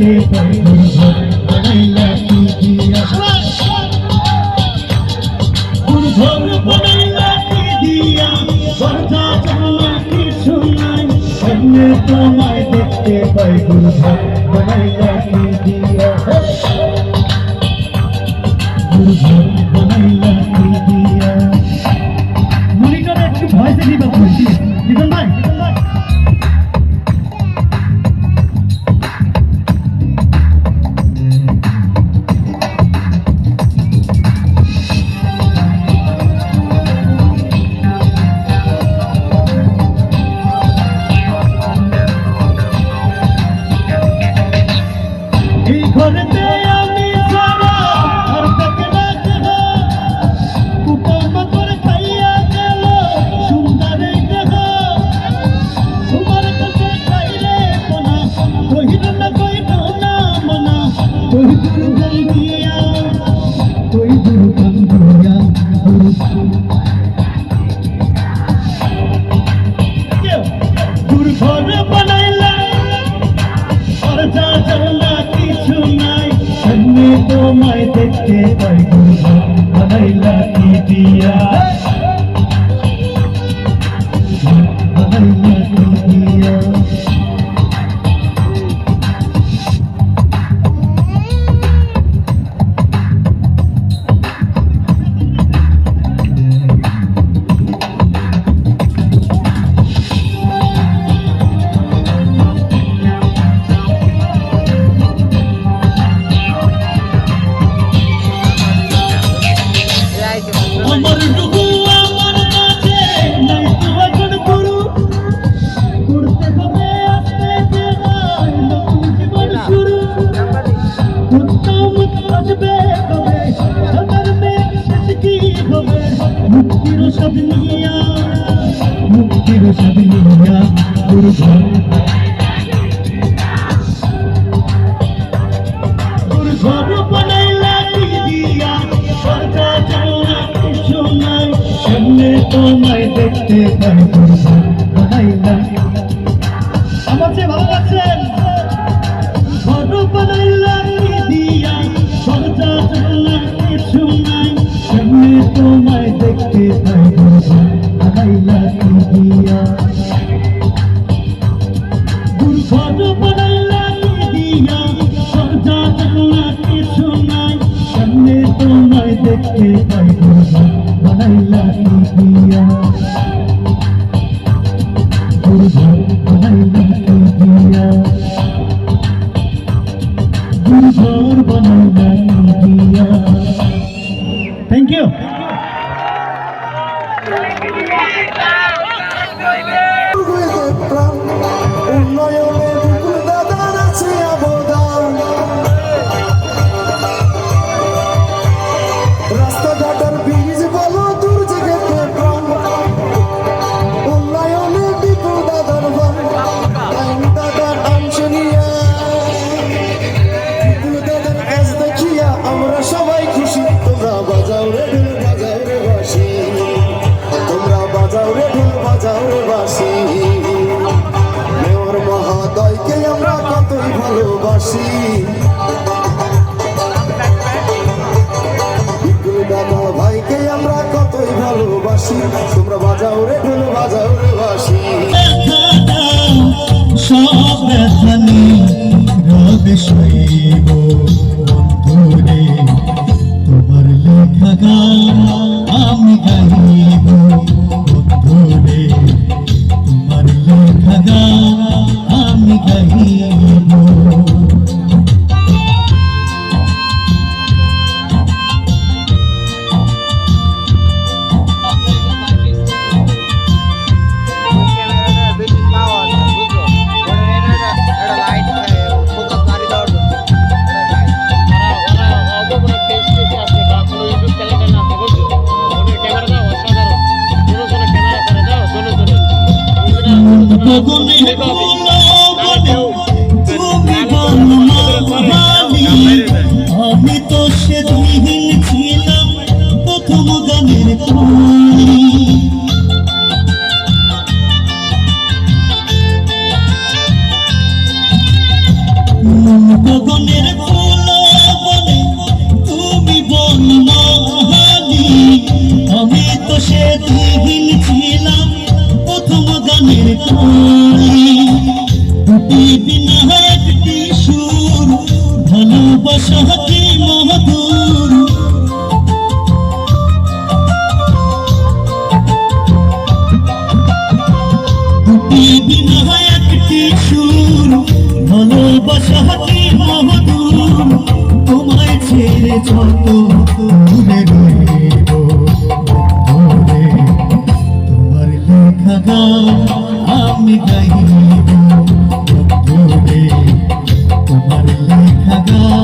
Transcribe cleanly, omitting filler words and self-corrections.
দেখতে পাই দুর্ঘর বানাইলা কি দিয়া দুর্ঘর বানাইলা কি দিয়া দরজা জানলা কিছু নাই সামনে তোমায় দেখতে পাই দুর্ঘর বানাইলা কি দিয়া দুর্ঘর বানাইলা কি দিয়া মনিটরে একটু ভয়েসে দিবা বলছি দিবেন ভাই এই ঘরেতে আমি সারা আর তাকে রাখবো উপম করে খাইয়া গেল সুন্দর দেহ তোমার কাছে খাইলে কোনা কহিল না কইল না মনা কই দুর্গম দিয়া কই দুর্গম দিয়া দুর্ঘর বানাইলা দরজা জানলা কিছু নাই সামনে তোমায় দেখতে পাই দুর্ঘর বানাইলা কি দিয়া বানাইলা কি দিয়া আমার রুহু আমার কাছে নাই তো এখন গুরু করতে হবে আস্তে ধীরে নতুন জীবন শুরু উত্তম আসবে কবে সাদার মেঘ শেষ কি হবে মুক্তির স্বাদ নিয়া দুর্ঘর দুর্ঘর বানাইলা কি দিয়া দরজা জানলা কিছু নাই সামনে তোমায় দেখতে পাই দুর্ঘর বানাইলা আমার যে ভালো লাগছেন ঘর বানাইলা কি দিয়া দরজা জানলা কিছু নাই সামনে তোমায় দেখতে পাই দুর্ঘর বানাইলা কি দিয়া দুর্ঘর বানাইলা কি দিয়া দরজা জানলা কিছু নাই সামনে তোমায় দেখতে পাই দুর্ঘর বানাইলা কি দিয়া দুর্ঘর বানাইলা কি দিয়া দুর্ঘর বানাইলা কি দিয়া থ্যাংক ইউ রাস্তাঘাটের ব্রিজ বলো দূর থেকে প্রাণ উন্নয়নে বিপুল দাদার দাদার অংশ নিয়ে বিপুল দাদার কাজ দেখিয়া আমরা সবাই খুশি তোমরা বাজাও রে ঢোল বাজাও রে বাঁশি তোমরা বাজাও রে ঢোল বাজাও রে বাঁশি মেয়র মহোদয়কে আমরা কতই ভালোবাসি দাদা ভাইকে আমরা কতই ভালোবাসি তোমরা বাজাও রে ঢোল বাজাও রে বাঁশি সব ব্যথানি রবে শৈব বন্ধুরে তোমার লেখা গান আমি গাইব বন্ধুরে তোমার লেখা গান আমি গাইব গগনে তুমি আমি তো সেদিন ছিলাম প্রথম গানের কলি সেদিন ছিলাম প্রথম গানের কলি, দুটি বিনা একটি সুর, ভালোবাসা কি মধুর। দুটি বিনা একটি সুর, ভালোবাসা কি মধুর। তোমায় ছেড়ে যত দূরে রইব দূরে, তোমার লেখা গান আমি গাইব দূরে, তোমার লেখা গান